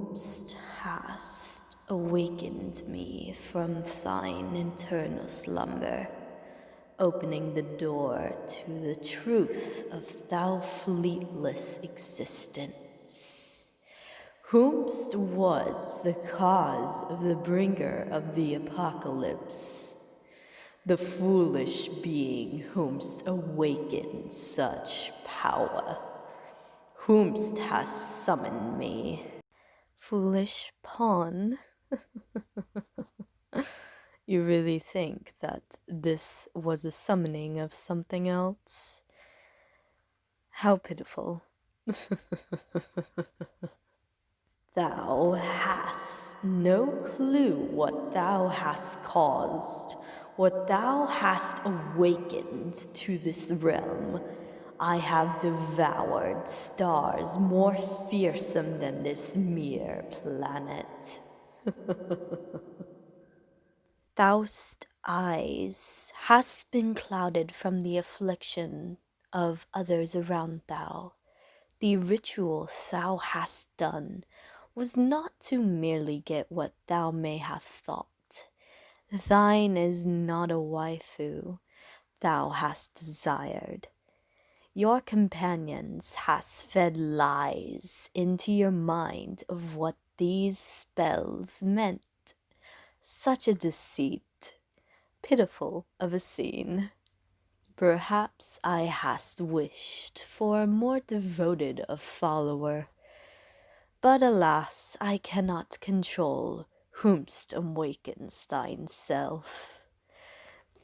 Whomst hast awakened me from thine eternal slumber, opening the door to the truth of thou fleetless existence. Whomst was the cause of the bringer of the apocalypse, the foolish being whomst awakened such power. Whomst has summoned me. Foolish pawn. You really think that this was a summoning of something else? How pitiful. Thou hast no clue what thou hast caused, what thou hast awakened to this realm. I have devoured stars more fearsome than this mere planet. Thou'st eyes hast been clouded from the affliction of others around thou. The ritual thou hast done was not to merely get what thou may have thought. Thine is not a waifu thou hast desired. Your companions hast fed lies into your mind of what these spells meant. Such a deceit, pitiful of a scene. Perhaps I hast wished for a more devoted a follower. But alas, I cannot control whomst awakens thine self.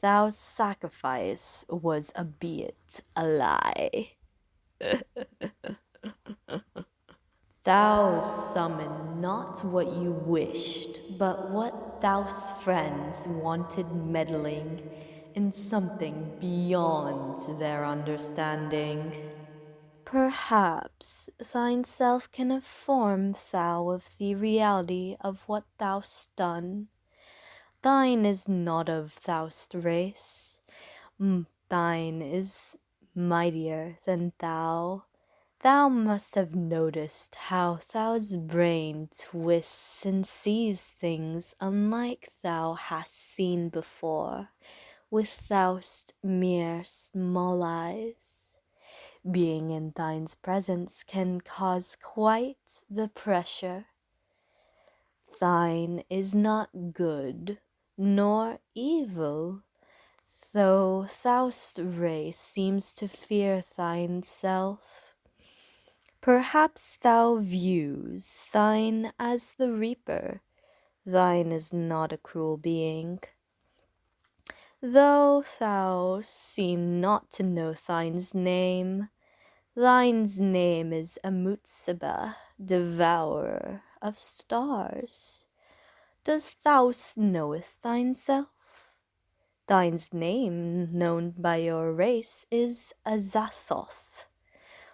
Thou sacrifice was albeit a lie. Thou summoned not what you wished, but what thou's friends wanted meddling in something beyond their understanding. Perhaps thine self can inform thou of the reality of what thou'st done. Thine is not of thou'st race. Thine is mightier than thou. Thou must have noticed how thou's brain twists and sees things unlike thou hast seen before, with thou'st mere small eyes. Being in thine's presence can cause quite the pressure. Thine is not good nor evil, though thou'st race seems to fear thine self. Perhaps thou views thine as the reaper. Thine is not a cruel being. Though thou seem not to know thine's name, thine's name is Amutsaba, devourer of stars. Dost thou knoweth thine self? Thine's name, known by your race, is Azathoth.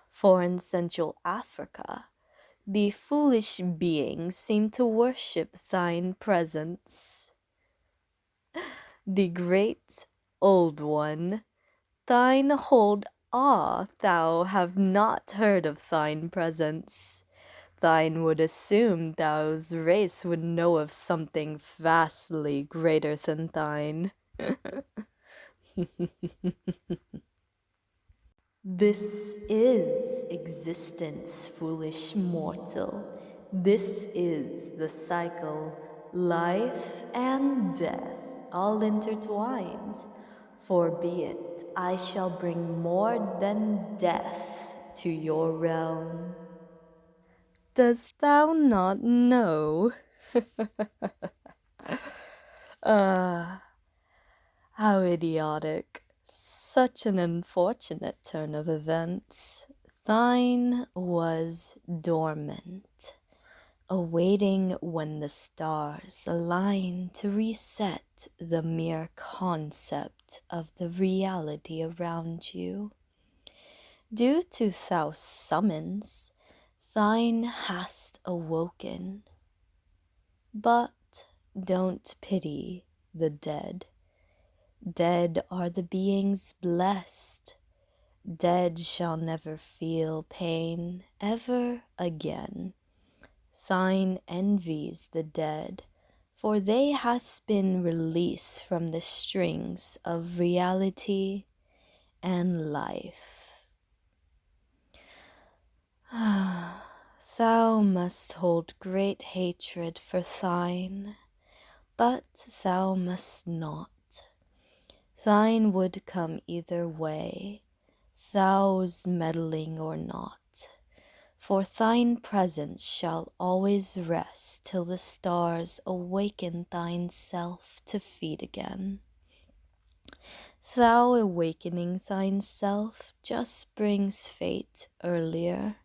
For in Central Africa, the foolish beings seem to worship thine presence. The great old one, thine hold awe thou have not heard of thine presence. Thine would assume thou's race would know of something vastly greater than thine. This is existence, foolish mortal. This is the cycle, life and death, all intertwined. For be it, I shall bring more than death to your realm. Dost thou not know? How idiotic. Such an unfortunate turn of events. Thine was dormant, awaiting when the stars align to reset the mere concept of the reality around you. Due to thou summons, thine hast awoken. But don't pity the dead. Dead are the beings blessed. Dead shall never feel pain ever again. Thine envies the dead, for they has been released from the strings of reality and life. Thou must hold great hatred for thine, but thou must not. Thine would come either way, thou's meddling or not. For thine presence shall always rest till the stars awaken thine self to feed again. Thou awakening thine self just brings fate earlier.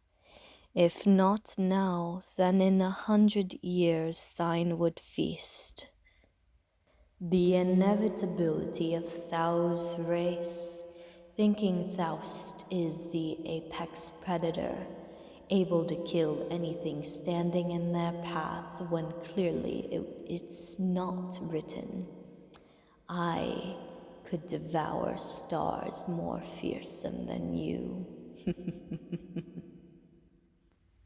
If not now, then in 100 years thine would feast. The inevitability of thou's race, thinking thou'st is the apex predator, able to kill anything standing in their path when clearly it's not written. I could devour stars more fearsome than you.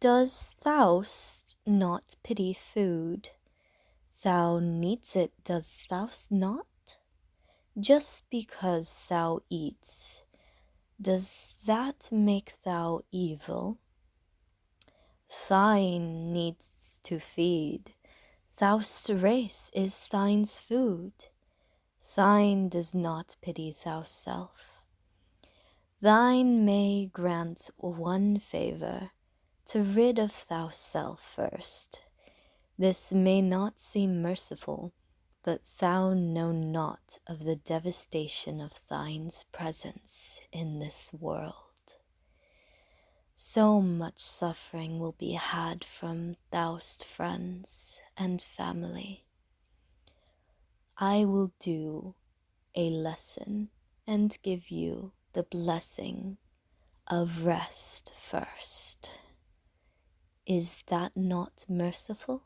Does thou'st not pity food? Thou needs it, does thou'st not? Just because thou eats, does that make thou evil? Thine needs to feed, thou'st race is thine's food. Thine does not pity thyself. Thine may grant one favor, to rid of thyself first. This may not seem merciful, but thou know not of the devastation of thine's presence in this world. So much suffering will be had from thou'st friends and family. I will do a lesson and give you the blessing of rest first. Is that not merciful?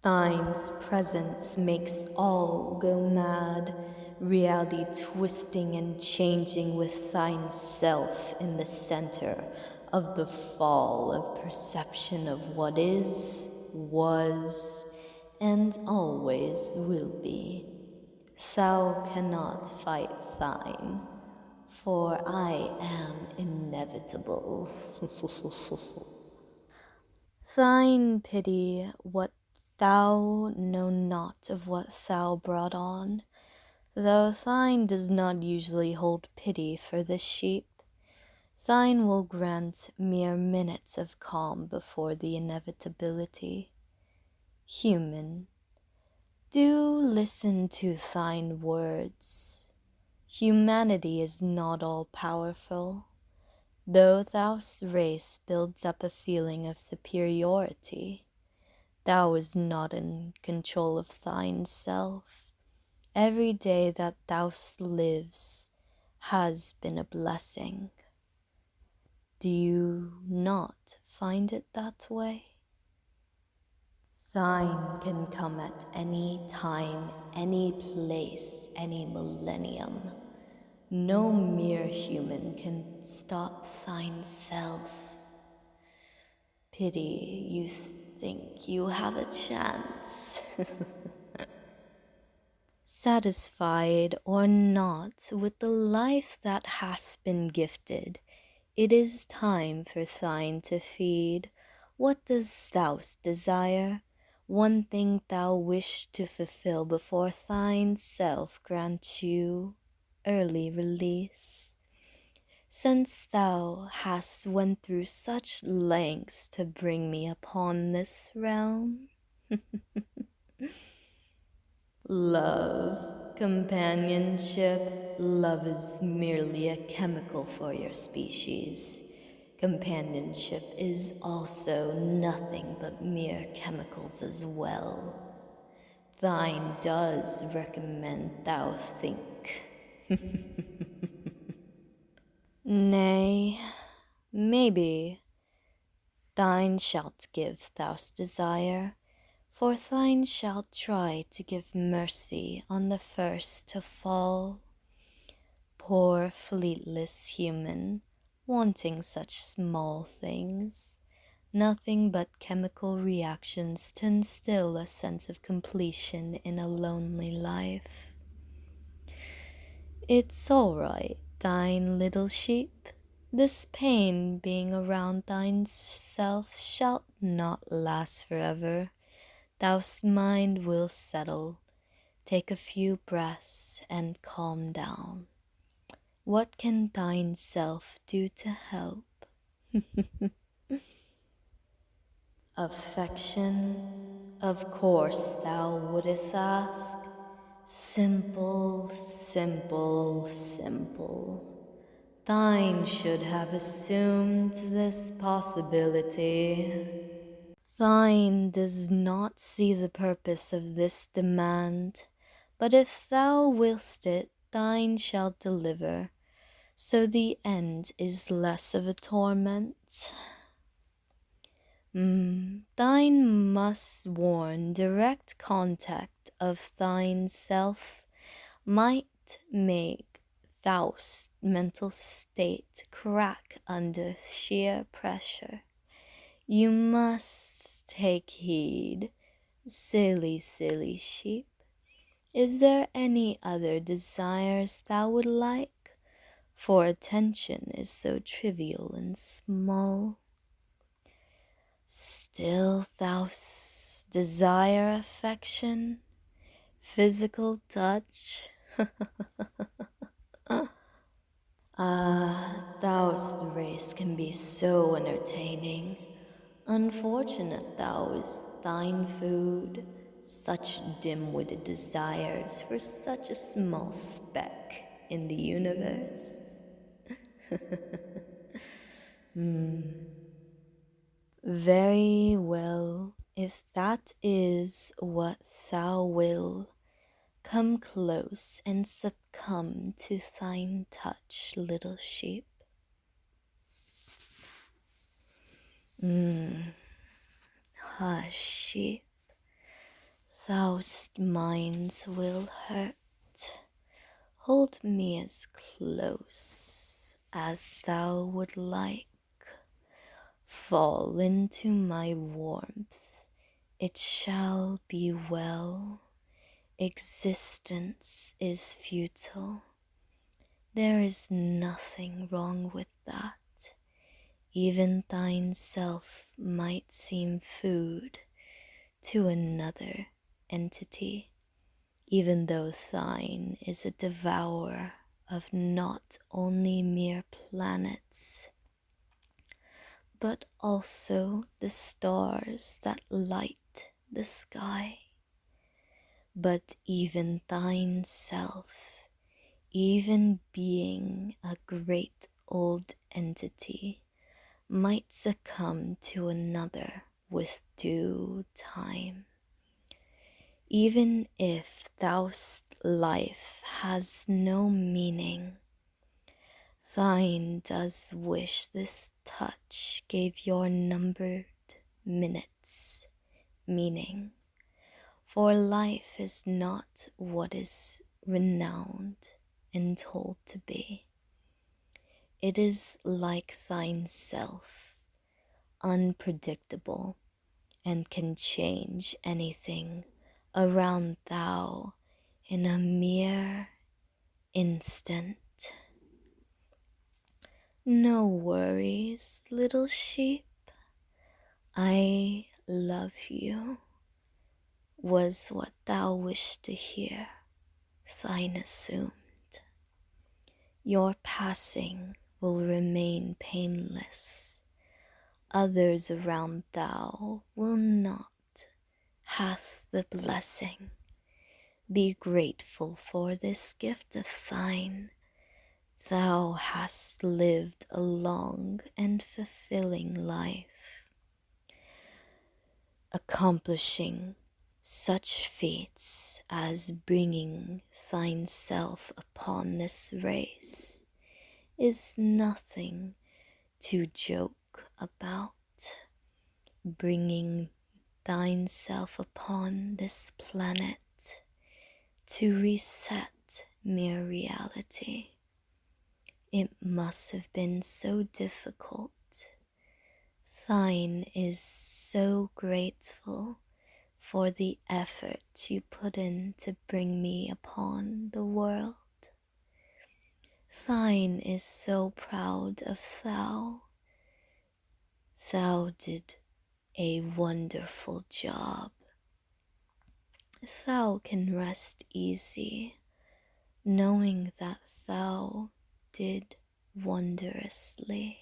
Thine's presence makes all go mad, reality twisting and changing with thine self in the center of the fall of perception of what is, was, and always will be. Thou cannot fight thine, for I am inevitable. Thine pity what thou know not of what thou brought on, though thine does not usually hold pity for the sheep. Thine will grant mere minutes of calm before the inevitability. Human, do listen to thine words. Humanity is not all powerful. Though thou's race builds up a feeling of superiority, thou is not in control of thine self. Every day that thou lives has been a blessing. Do you not find it that way? Thine can come at any time, any place, any millennium. No mere human can stop thine self. Pity you think you have a chance. Satisfied or not with the life that has been gifted, it is time for thine to feed. What does thou desire? One thing thou wish to fulfill before thine self grant you early release. Since thou hast went through such lengths to bring me upon this realm. Love, companionship, love is merely a chemical for your species. Companionship is also nothing but mere chemicals as well. Thine does recommend thou think. Nay, maybe thine shalt give thou'st desire, for thine shalt try to give mercy on the first to fall. Poor fleetless human, wanting such small things, Nothing but chemical reactions to instill a sense of completion in a lonely life. It's all right, thine little sheep. This pain being around thine self shall not last forever. Thou's mind will settle. Take a few breaths and calm down. What can thine self do to help? Affection, of course thou wouldst ask. Simple, simple, simple. Thine should have assumed this possibility. Thine does not see the purpose of this demand, but if thou willst it, thine shall deliver, so the end is less of a torment. Thine must warn direct contact of thine self might make thou's mental state crack under sheer pressure. You must take heed, silly, silly sheep. Is there any other desires thou would like? For attention is so trivial and small. Still thou desire affection, physical touch. Thou's race can be so entertaining. Unfortunate thou is thine food, such dim-witted desires for such a small speck in the universe. Very well, if that is what thou will, come close and succumb to thine touch, little sheep. Hush, sheep, thou's minds will hurt. Hold me as close as thou would like. Fall into my warmth, it shall be well. Existence is futile. There is nothing wrong with that. Even thine self might seem food to another entity, even though thine is a devourer of not only mere planets, but also the stars that light the sky. But even thine self, even being a great old entity, might succumb to another with due time. Even if thou's life has no meaning, thine does wish this touch gave your numbered minutes meaning, for life is not what is renowned and told to be. It is like thine self, unpredictable, and can change anything around thou in a mere instant. No worries, little sheep. I love you, was what thou wished to hear, thine assumed. Your passing will remain painless. Others around thou will not, hath the blessing. Be grateful for this gift of thine. Thou hast lived a long and fulfilling life, accomplishing such feats as bringing thine self upon this race is nothing to joke about. Bringing thine self upon this planet to reset mere reality. It must have been so difficult. Thine is so grateful for the effort you put in to bring me upon the world. Thine is so proud of thou. Thou did a wonderful job. Thou can rest easy, knowing that thou did wondrously.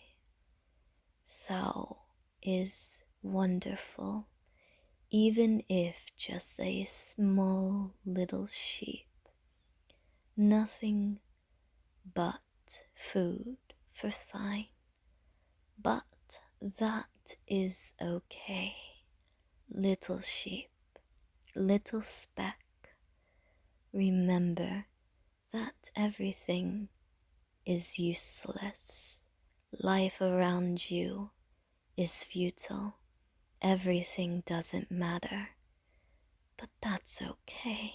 Thou is wonderful, even if just a small little sheep. Nothing but food for thine. But that is okay. Little sheep, little speck, remember that everything is useless. Life around you is futile. Everything doesn't matter. But that's okay.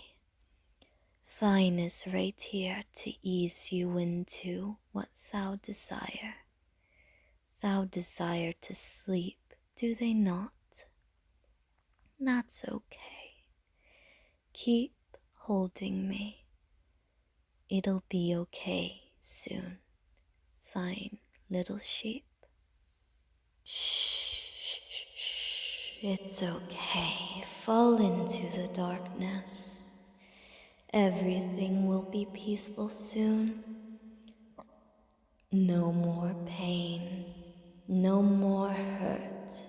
Thine is right here to ease you into what thou desire. Thou desire to sleep, do they not? That's okay. Keep holding me. It'll be okay soon. Thine little sheep. Shh, shh, shh, shh. It's okay. Fall into the darkness. Everything will be peaceful soon. No more pain. No more hurt.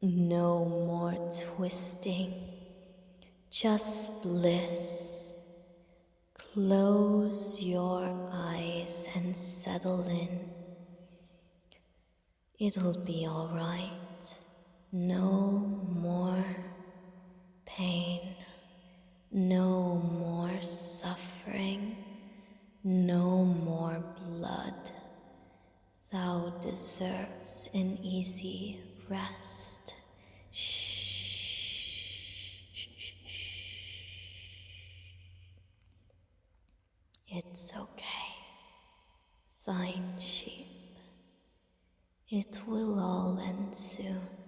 No more twisting. Just bliss. Close your eyes and settle in. It'll be all right. No more pain. No more suffering. No more blood. Thou deserves an easy rest. Shh. It's okay. Thine sheep. It will all end soon.